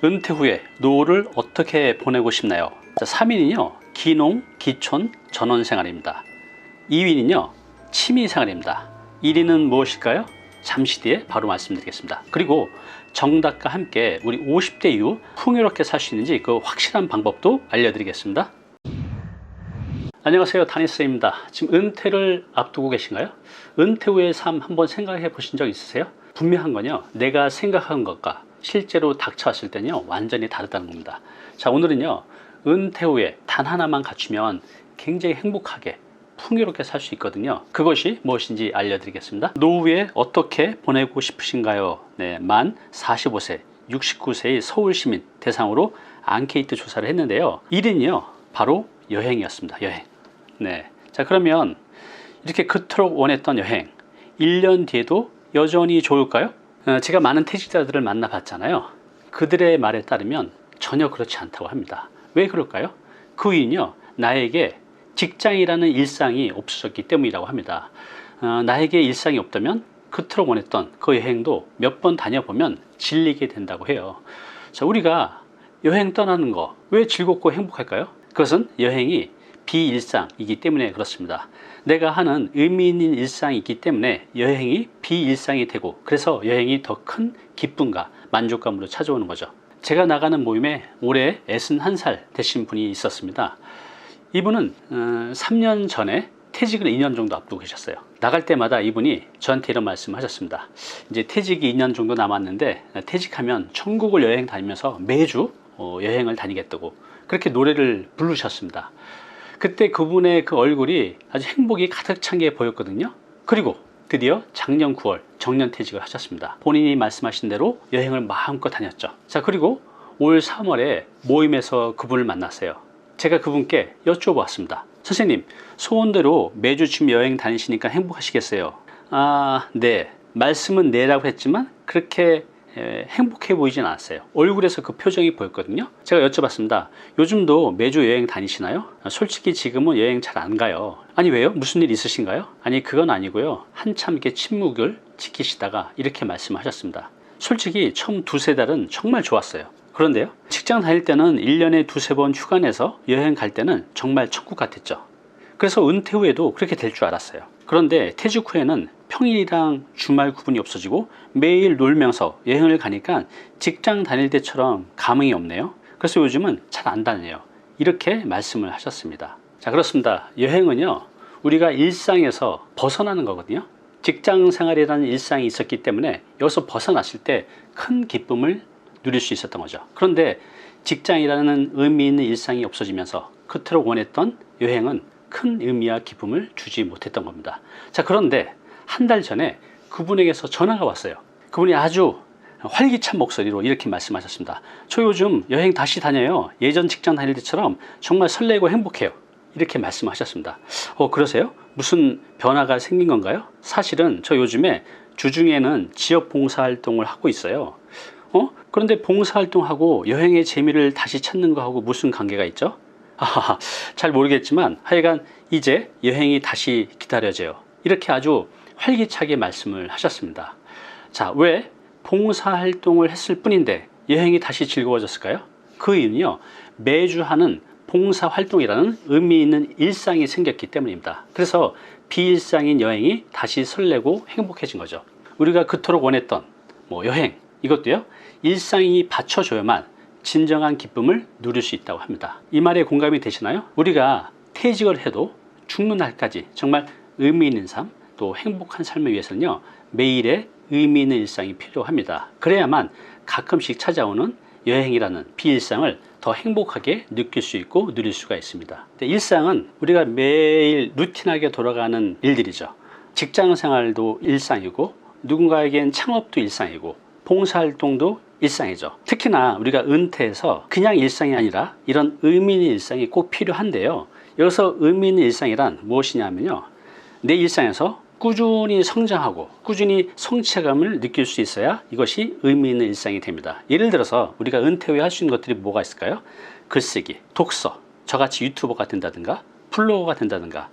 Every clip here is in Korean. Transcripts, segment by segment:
은퇴 후에 노후를 어떻게 보내고 싶나요? 자, 3위는요 기농, 기촌, 전원생활입니다. 2위는요 취미생활입니다. 1위는 무엇일까요? 잠시 뒤에 바로 말씀드리겠습니다. 그리고 정답과 함께 우리 50대 이후 풍요롭게 살 수 있는지 그 확실한 방법도 알려드리겠습니다. 안녕하세요, 다니쌤입니다. 지금 은퇴를 앞두고 계신가요? 은퇴 후의 삶 한번 생각해 보신 적 있으세요? 분명한 건요, 내가 생각한 것과 실제로 닥쳐왔을 때는요 완전히 다르다는 겁니다. 자, 오늘은요 은퇴 후에 단 하나만 갖추면 굉장히 행복하게 풍요롭게 살 수 있거든요. 그것이 무엇인지 알려드리겠습니다. 노후에 어떻게 보내고 싶으신가요? 네, 만 45세 69세의 서울시민 대상으로 앙케이트 조사를 했는데요, 1위는요 바로 여행이었습니다. 여행. 네, 자, 그러면 이렇게 그토록 원했던 여행 1년 뒤에도 여전히 좋을까요? 제가 많은 퇴직자들을 만나봤잖아요. 그들의 말에 따르면 전혀 그렇지 않다고 합니다. 왜 그럴까요? 그 이유는요, 나에게 직장이라는 일상이 없어졌기 때문이라고 합니다. 나에게 일상이 없다면 그토록 원했던 그 여행도 몇 번 다녀보면 질리게 된다고 해요. 자, 우리가 여행 떠나는 거 왜 즐겁고 행복할까요? 그것은 여행이 비일상이기 때문에 그렇습니다. 내가 하는 의미 있는 일상이 있기 때문에 여행이 비일상이 되고, 그래서 여행이 더 큰 기쁨과 만족감으로 찾아오는 거죠. 제가 나가는 모임에 올해 61살 되신 분이 있었습니다. 이분은 3년 전에 퇴직을 2년 정도 앞두고 계셨어요. 나갈 때마다 이분이 저한테 이런 말씀을 하셨습니다. 이제 퇴직이 2년 정도 남았는데 퇴직하면 천국을 여행 다니면서 매주 여행을 다니겠다고 그렇게 노래를 부르셨습니다. 그때 그분의 그 얼굴이 아주 행복이 가득 찬 게 보였거든요. 그리고 드디어 작년 9월 정년퇴직을 하셨습니다. 본인이 말씀하신 대로 여행을 마음껏 다녔죠. 자, 그리고 올 3월에 모임에서 그분을 만났어요. 제가 그분께 여쭤보았습니다. 선생님, 소원대로 매주 지금 여행 다니시니까 행복하시겠어요? 아, 네. 말씀은 네라고 했지만 그렇게 행복해 보이진 않았어요. 얼굴에서 그 표정이 보였거든요. 제가 여쭤봤습니다. 요즘도 매주 여행 다니시나요? 솔직히 지금은 여행 잘 안 가요. 아니, 왜요? 무슨 일 있으신가요? 아니, 그건 아니고요. 한참 이렇게 침묵을 지키시다가 이렇게 말씀하셨습니다. 솔직히 처음 두세 달은 정말 좋았어요. 그런데요, 직장 다닐 때는 1년에 두세 번 휴가 내서 여행 갈 때는 정말 천국 같았죠. 그래서 은퇴 후에도 그렇게 될 줄 알았어요. 그런데 퇴직 후에는 평일이랑 주말 구분이 없어지고 매일 놀면서 여행을 가니까 직장 다닐 때처럼 감흥이 없네요. 그래서 요즘은 잘 안 다녀요. 이렇게 말씀을 하셨습니다. 자, 그렇습니다. 여행은요, 우리가 일상에서 벗어나는 거거든요. 직장 생활이라는 일상이 있었기 때문에 여기서 벗어났을 때 큰 기쁨을 누릴 수 있었던 거죠. 그런데 직장이라는 의미 있는 일상이 없어지면서 그토록 원했던 여행은 큰 의미와 기쁨을 주지 못했던 겁니다. 자, 그런데 한 달 전에 그분에게서 전화가 왔어요. 그분이 아주 활기찬 목소리로 이렇게 말씀하셨습니다. 저 요즘 여행 다시 다녀요. 예전 직장 다닐 때처럼 정말 설레고 행복해요. 이렇게 말씀하셨습니다. 그러세요? 무슨 변화가 생긴 건가요? 사실은 저 요즘에 주중에는 지역 봉사활동을 하고 있어요. 그런데 봉사활동하고 여행의 재미를 다시 찾는 거하고 무슨 관계가 있죠? 잘 모르겠지만 하여간 이제 여행이 다시 기다려져요. 이렇게 아주 활기차게 말씀을 하셨습니다. 자, 왜 봉사활동을 했을 뿐인데 여행이 다시 즐거워졌을까요? 그 이유는요, 매주 하는 봉사활동이라는 의미 있는 일상이 생겼기 때문입니다. 그래서 비일상인 여행이 다시 설레고 행복해진 거죠. 우리가 그토록 원했던 여행, 이것도요, 일상이 받쳐줘야만 진정한 기쁨을 누릴 수 있다고 합니다. 이 말에 공감이 되시나요? 우리가 퇴직을 해도 죽는 날까지 정말 의미 있는 삶, 또 행복한 삶을 위해서는요, 매일의 의미 있는 일상이 필요합니다. 그래야만 가끔씩 찾아오는 여행이라는 비일상을 더 행복하게 느낄 수 있고 누릴 수가 있습니다. 일상은 우리가 매일 루틴하게 돌아가는 일들이죠. 직장 생활도 일상이고, 누군가에겐 창업도 일상이고, 봉사활동도 일상이죠. 특히나 우리가 은퇴해서 그냥 일상이 아니라 이런 의미 있는 일상이 꼭 필요한데요, 여기서 의미 있는 일상이란 무엇이냐면요, 내 일상에서 꾸준히 성장하고 꾸준히 성취감을 느낄 수 있어야 이것이 의미 있는 일상이 됩니다. 예를 들어서 우리가 은퇴 후에 할 수 있는 것들이 뭐가 있을까요? 글쓰기, 독서, 저같이 유튜버가 된다든가 블로거가 된다든가,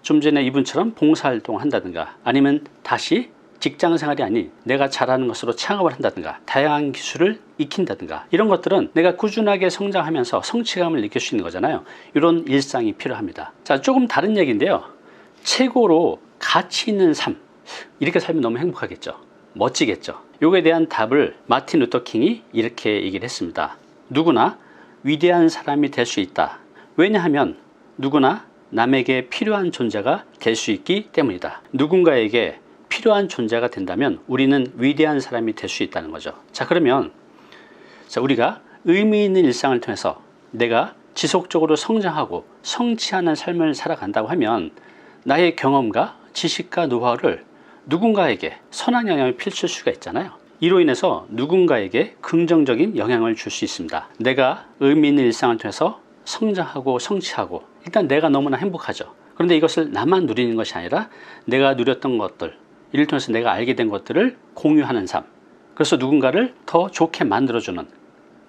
좀 전에 이분처럼 봉사활동을 한다든가, 아니면 다시 직장 생활이 아닌 내가 잘하는 것으로 창업을 한다든가 다양한 기술을 익힌다든가 이런 것들은 내가 꾸준하게 성장하면서 성취감을 느낄 수 있는 거잖아요. 이런 일상이 필요합니다. 자, 조금 다른 얘기인데요. 최고로 가치 있는 삶, 이렇게 살면 너무 행복하겠죠. 멋지겠죠. 요거에 대한 답을 마틴 루터 킹이 이렇게 얘기를 했습니다. 누구나 위대한 사람이 될 수 있다. 왜냐하면 누구나 남에게 필요한 존재가 될 수 있기 때문이다. 누군가에게 필요한 존재가 된다면 우리는 위대한 사람이 될 수 있다는 거죠. 자, 그러면 우리가 의미 있는 일상을 통해서 내가 지속적으로 성장하고 성취하는 삶을 살아간다고 하면 나의 경험과 지식과 노하우를 누군가에게 선한 영향을 펼칠 수가 있잖아요. 이로 인해서 누군가에게 긍정적인 영향을 줄 수 있습니다. 내가 의미 있는 일상을 통해서 성장하고 성취하고 일단 내가 너무나 행복하죠. 그런데 이것을 나만 누리는 것이 아니라 내가 누렸던 것들, 이를 통해서 내가 알게 된 것들을 공유하는 삶, 그래서 누군가를 더 좋게 만들어주는,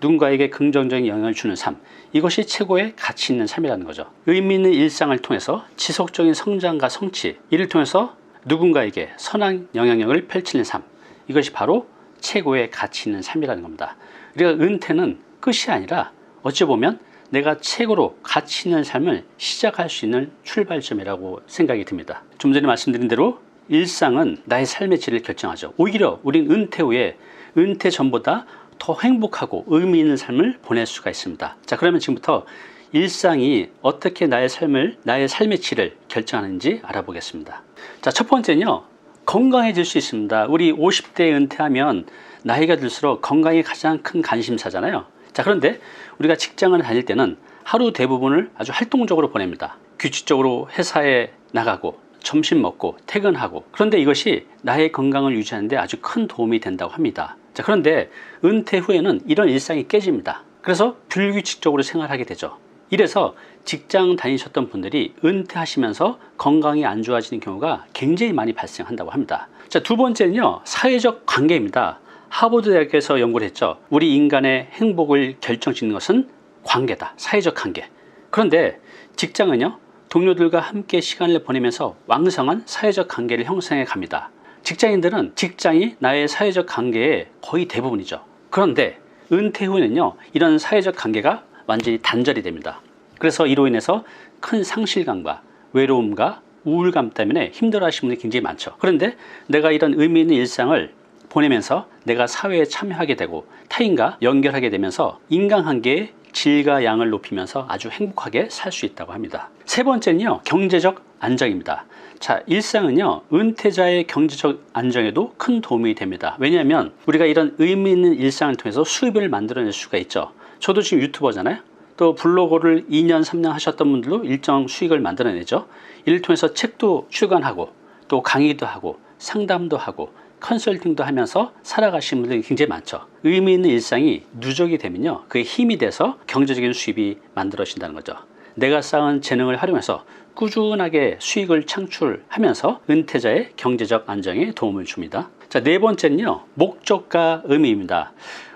누군가에게 긍정적인 영향을 주는 삶, 이것이 최고의 가치 있는 삶이라는 거죠. 의미 있는 일상을 통해서 지속적인 성장과 성취, 이를 통해서 누군가에게 선한 영향력을 펼치는 삶, 이것이 바로 최고의 가치 있는 삶이라는 겁니다. 우리가 은퇴는 끝이 아니라 어찌 보면 내가 최고로 가치 있는 삶을 시작할 수 있는 출발점이라고 생각이 듭니다. 좀 전에 말씀드린 대로 일상은 나의 삶의 질을 결정하죠. 오히려 우린 은퇴 후에 은퇴 전보다 더 행복하고 의미 있는 삶을 보낼 수가 있습니다. 자, 그러면 지금부터 일상이 어떻게 나의 삶의 질을 결정하는지 알아보겠습니다. 자, 첫 번째는요, 건강해질 수 있습니다. 우리 50대에 은퇴하면 나이가 들수록 건강이 가장 큰 관심사잖아요. 자, 그런데 우리가 직장을 다닐 때는 하루 대부분을 아주 활동적으로 보냅니다. 규칙적으로 회사에 나가고 점심 먹고 퇴근하고, 그런데 이것이 나의 건강을 유지하는 데 아주 큰 도움이 된다고 합니다. 자, 그런데 은퇴 후에는 이런 일상이 깨집니다. 그래서 불규칙적으로 생활하게 되죠. 이래서 직장 다니셨던 분들이 은퇴하시면서 건강이 안 좋아지는 경우가 굉장히 많이 발생한다고 합니다. 자, 두 번째는요, 사회적 관계입니다. 하버드 대학에서 연구를 했죠. 우리 인간의 행복을 결정짓는 것은 관계다. 사회적 관계. 그런데 직장은요, 동료들과 함께 시간을 보내면서 왕성한 사회적 관계를 형성해 갑니다. 직장인들은 직장이 나의 사회적 관계의 거의 대부분이죠. 그런데 은퇴 후에는요, 이런 사회적 관계가 완전히 단절이 됩니다. 그래서 이로 인해서 큰 상실감과 외로움과 우울감 때문에 힘들어하시는 분들이 굉장히 많죠. 그런데 내가 이런 의미 있는 일상을 보내면서 내가 사회에 참여하게 되고 타인과 연결하게 되면서 인간관계의 질과 양을 높이면서 아주 행복하게 살 수 있다고 합니다. 세 번째는요, 경제적 안정입니다. 자, 일상은요, 은퇴자의 경제적 안정에도 큰 도움이 됩니다. 왜냐하면 우리가 이런 의미 있는 일상을 통해서 수입을 만들어낼 수가 있죠. 저도 지금 유튜버잖아요. 또 블로거를 2년 3년 하셨던 분들도 일정 수익을 만들어내죠. 이를 통해서 책도 출간하고 또 강의도 하고 상담도 하고 컨설팅도 하면서 살아가시는 분들이 굉장히 많죠. 의미 있는 일상이 누적이 되면요, 그게 힘이 돼서 경제적인 수입이 만들어진다는 거죠. 내가 쌓은 재능을 활용해서 꾸준하게 수익을 창출하면서 은퇴자의 경제적 안정에 도움을 줍니다. 자, 네 번째는요, 목적과 의미입니다.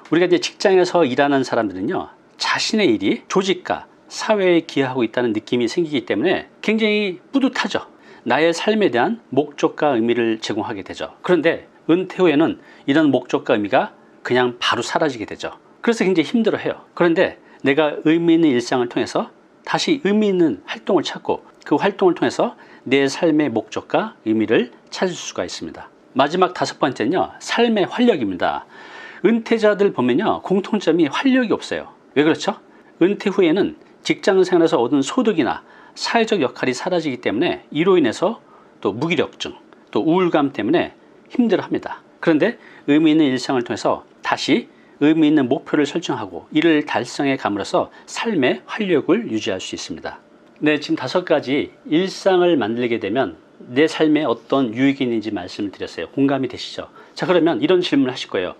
우리가 이제 직장에서 일하는 사람들은요, 자신의 일이 조직과 사회에 기여하고 있다는 느낌이 생기기 때문에 굉장히 뿌듯하죠. 나의 삶에 대한 목적과 의미를 제공하게 되죠. 그런데 은퇴 후에는 이런 목적과 의미가 그냥 바로 사라지게 되죠. 그래서 굉장히 힘들어해요. 그런데 내가 의미 있는 일상을 통해서 다시 의미 있는 활동을 찾고 그 활동을 통해서 내 삶의 목적과 의미를 찾을 수가 있습니다. 마지막 다섯 번째는요, 삶의 활력입니다. 은퇴자들 보면요, 공통점이 활력이 없어요. 왜 그렇죠? 은퇴 후에는 직장 생활에서 얻은 소득이나 사회적 역할이 사라지기 때문에 이로 인해서 또 무기력증, 또 우울감 때문에 힘들어합니다. 그런데 의미 있는 일상을 통해서 다시 의미 있는 목표를 설정하고 이를 달성해 감으로써 삶의 활력을 유지할 수 있습니다. 네, 지금 5가지 일상을 만들게 되면 내 삶에 어떤 유익이 있는지 말씀을 드렸어요. 공감이 되시죠? 자, 그러면 이런 질문을 하실 거예요.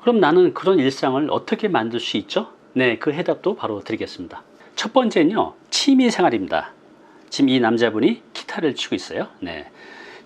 그럼 나는 그런 일상을 어떻게 만들 수 있죠? 네, 그 해답도 바로 드리겠습니다. 첫 번째는요, 취미 생활입니다. 지금 이 남자분이 기타를 치고 있어요. 네,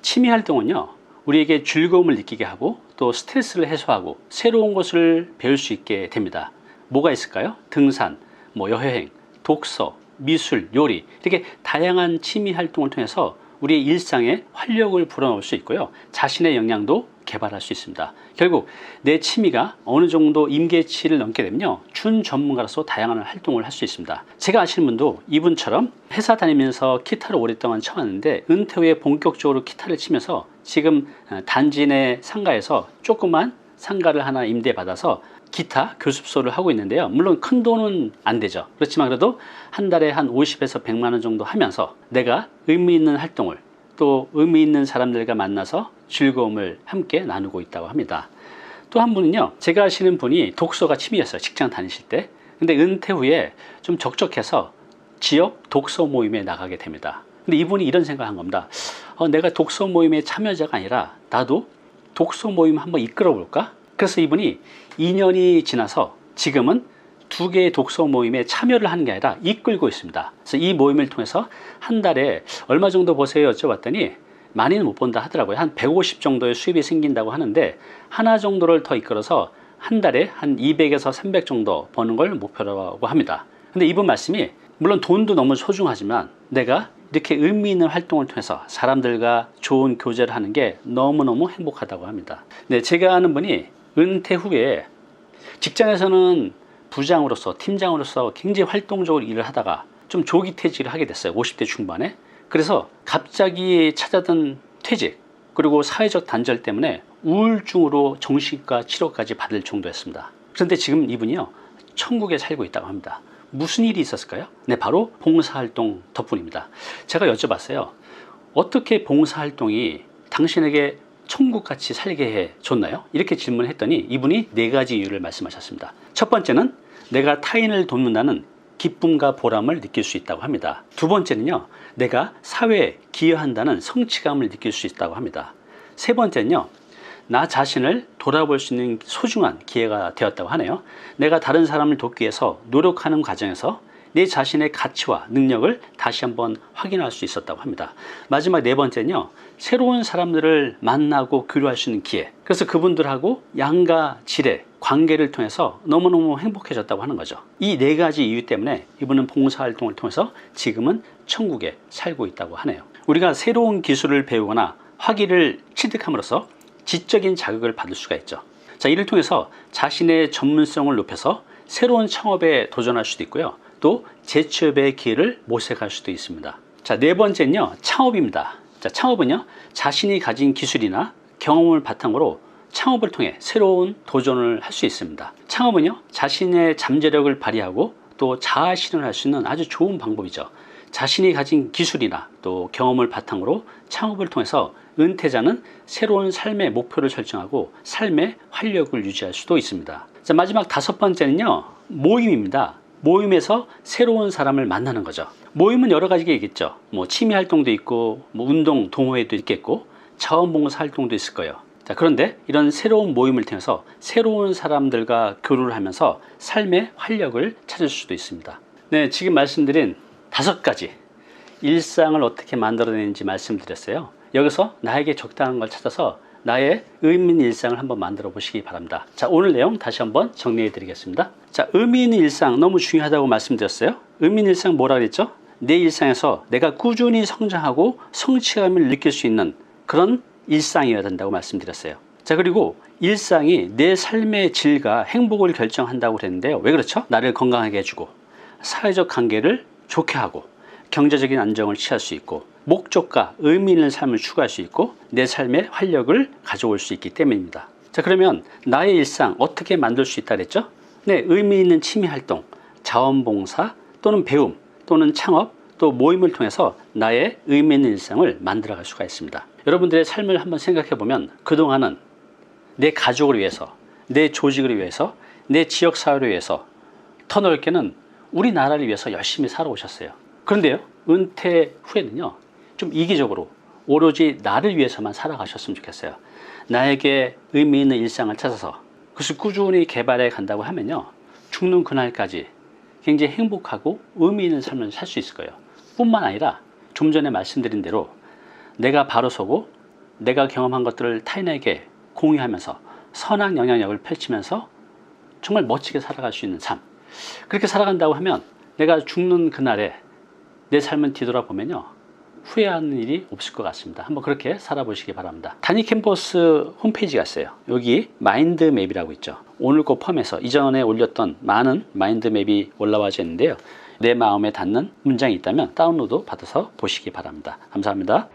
취미 활동은요, 우리에게 즐거움을 느끼게 하고 또 스트레스를 해소하고 새로운 것을 배울 수 있게 됩니다. 뭐가 있을까요? 등산, 여행, 독서, 미술, 요리, 이렇게 다양한 취미 활동을 통해서 우리의 일상에 활력을 불어넣을 수 있고요. 자신의 역량도 개발할 수 있습니다. 결국 내 취미가 어느 정도 임계치를 넘게 되면요, 준 전문가로서 다양한 활동을 할 수 있습니다. 제가 아시는 분도 이분처럼 회사 다니면서 기타를 오랫동안 쳐왔는데 은퇴 후에 본격적으로 기타를 치면서 지금 단지 내 상가에서 조그만 상가를 하나 임대받아서 기타 교습소를 하고 있는데요. 물론 큰 돈은 안 되죠. 그렇지만 그래도 한 달에 한 50에서 100만 원 정도 하면서 내가 의미 있는 활동을, 또 의미 있는 사람들과 만나서 즐거움을 함께 나누고 있다고 합니다. 또 한 분은요, 제가 아시는 분이 독서가 취미였어요. 직장 다니실 때. 근데 은퇴 후에 좀 적적해서 지역 독서 모임에 나가게 됩니다. 근데 이분이 이런 생각을 한 겁니다. 내가 독서 모임의 참여자가 아니라 나도 독서 모임 한번 이끌어 볼까? 그래서 이분이 2년이 지나서 지금은 2개의 독서 모임에 참여를 하는 게 아니라 이끌고 있습니다. 그래서 이 모임을 통해서 한 달에 얼마 정도 버세요? 여쭤봤더니 많이는 못 번다 하더라고요. 한 150 정도의 수입이 생긴다고 하는데 하나 정도를 더 이끌어서 한 달에 한 200에서 300 정도 버는 걸 목표라고 합니다. 근데 이분 말씀이 물론 돈도 너무 소중하지만 내가 이렇게 의미 있는 활동을 통해서 사람들과 좋은 교제를 하는 게 너무너무 행복하다고 합니다. 네, 제가 아는 분이 은퇴 후에 직장에서는 부장으로서, 팀장으로서 굉장히 활동적으로 일을 하다가 좀 조기 퇴직을 하게 됐어요. 50대 중반에. 그래서 갑자기 찾아든 퇴직, 그리고 사회적 단절 때문에 우울증으로 정신과 치료까지 받을 정도였습니다. 그런데 지금 이분이요, 천국에 살고 있다고 합니다. 무슨 일이 있었을까요? 네, 바로 봉사활동 덕분입니다. 제가 여쭤봤어요. 어떻게 봉사활동이 당신에게 천국같이 살게 해줬나요? 이렇게 질문을 했더니 이분이 4가지 이유를 말씀하셨습니다. 첫 번째는 내가 타인을 돕는다는 기쁨과 보람을 느낄 수 있다고 합니다. 두 번째는요, 내가 사회에 기여한다는 성취감을 느낄 수 있다고 합니다. 세 번째는요, 나 자신을 돌아볼 수 있는 소중한 기회가 되었다고 하네요. 내가 다른 사람을 돕기 위해서 노력하는 과정에서 내 자신의 가치와 능력을 다시 한번 확인할 수 있었다고 합니다. 마지막 4번째는요, 새로운 사람들을 만나고 교류할 수 있는 기회. 그래서 그분들하고 양가 질의 관계를 통해서 너무너무 행복해졌다고 하는 거죠. 이 4가지 이유 때문에 이분은 봉사활동을 통해서 지금은 천국에 살고 있다고 하네요. 우리가 새로운 기술을 배우거나 학위를 취득함으로써 지적인 자극을 받을 수가 있죠. 자, 이를 통해서 자신의 전문성을 높여서 새로운 창업에 도전할 수도 있고요. 또 재취업의 기회를 모색할 수도 있습니다. 자, 4번째는요, 창업입니다. 자, 창업은요, 자신이 가진 기술이나 경험을 바탕으로 창업을 통해 새로운 도전을 할 수 있습니다. 창업은요, 자신의 잠재력을 발휘하고 또 자아 실현할 수 있는 아주 좋은 방법이죠. 자신이 가진 기술이나 또 경험을 바탕으로 창업을 통해서 은퇴자는 새로운 삶의 목표를 설정하고 삶의 활력을 유지할 수도 있습니다. 자, 마지막 5번째는요, 모임입니다. 모임에서 새로운 사람을 만나는 거죠. 모임은 여러 가지가 있겠죠. 취미 활동도 있고, 운동, 동호회도 있겠고, 자원봉사 활동도 있을 거예요. 자, 그런데 이런 새로운 모임을 통해서 새로운 사람들과 교류를 하면서 삶의 활력을 찾을 수도 있습니다. 네, 지금 말씀드린 5가지 일상을 어떻게 만들어내는지 말씀드렸어요. 여기서 나에게 적당한 걸 찾아서 나의 의미 있는 일상을 한번 만들어 보시기 바랍니다. 자, 오늘 내용 다시 한번 정리해 드리겠습니다. 자, 의미 있는 일상 너무 중요하다고 말씀드렸어요. 의미 있는 일상 뭐라 그랬죠? 내 일상에서 내가 꾸준히 성장하고 성취감을 느낄 수 있는 그런 일상이어야 된다고 말씀드렸어요. 자, 그리고 일상이 내 삶의 질과 행복을 결정한다고 그랬는데요. 왜 그렇죠? 나를 건강하게 해주고 사회적 관계를 좋게 하고 경제적인 안정을 취할 수 있고 목적과 의미 있는 삶을 추구할 수 있고 내 삶에 활력을 가져올 수 있기 때문입니다. 자, 그러면 나의 일상 어떻게 만들 수 있다 그랬죠? 네, 의미 있는 취미 활동, 자원봉사 또는 배움 또는 창업 또 모임을 통해서 나의 의미 있는 일상을 만들어갈 수가 있습니다. 여러분들의 삶을 한번 생각해 보면 그동안은 내 가족을 위해서, 내 조직을 위해서, 내 지역사회를 위해서, 더 넓게는 우리나라를 위해서 열심히 살아오셨어요. 그런데요, 은퇴 후에는요, 좀 이기적으로 오로지 나를 위해서만 살아가셨으면 좋겠어요. 나에게 의미 있는 일상을 찾아서 그것을 꾸준히 개발해 간다고 하면요, 죽는 그날까지 굉장히 행복하고 의미 있는 삶을 살 수 있을 거예요. 뿐만 아니라 좀 전에 말씀드린 대로 내가 바로 서고 내가 경험한 것들을 타인에게 공유하면서 선한 영향력을 펼치면서 정말 멋지게 살아갈 수 있는 삶, 그렇게 살아간다고 하면 내가 죽는 그날에 내 삶을 뒤돌아보면요, 후회하는 일이 없을 것 같습니다. 한번 그렇게 살아보시기 바랍니다. 단위 캔버스 홈페이지가 있어요. 여기 마인드맵이라고 있죠. 오늘 거 포함해서 이전에 올렸던 많은 마인드맵이 올라와져 있는데요. 내 마음에 닿는 문장이 있다면 다운로드 받아서 보시기 바랍니다. 감사합니다.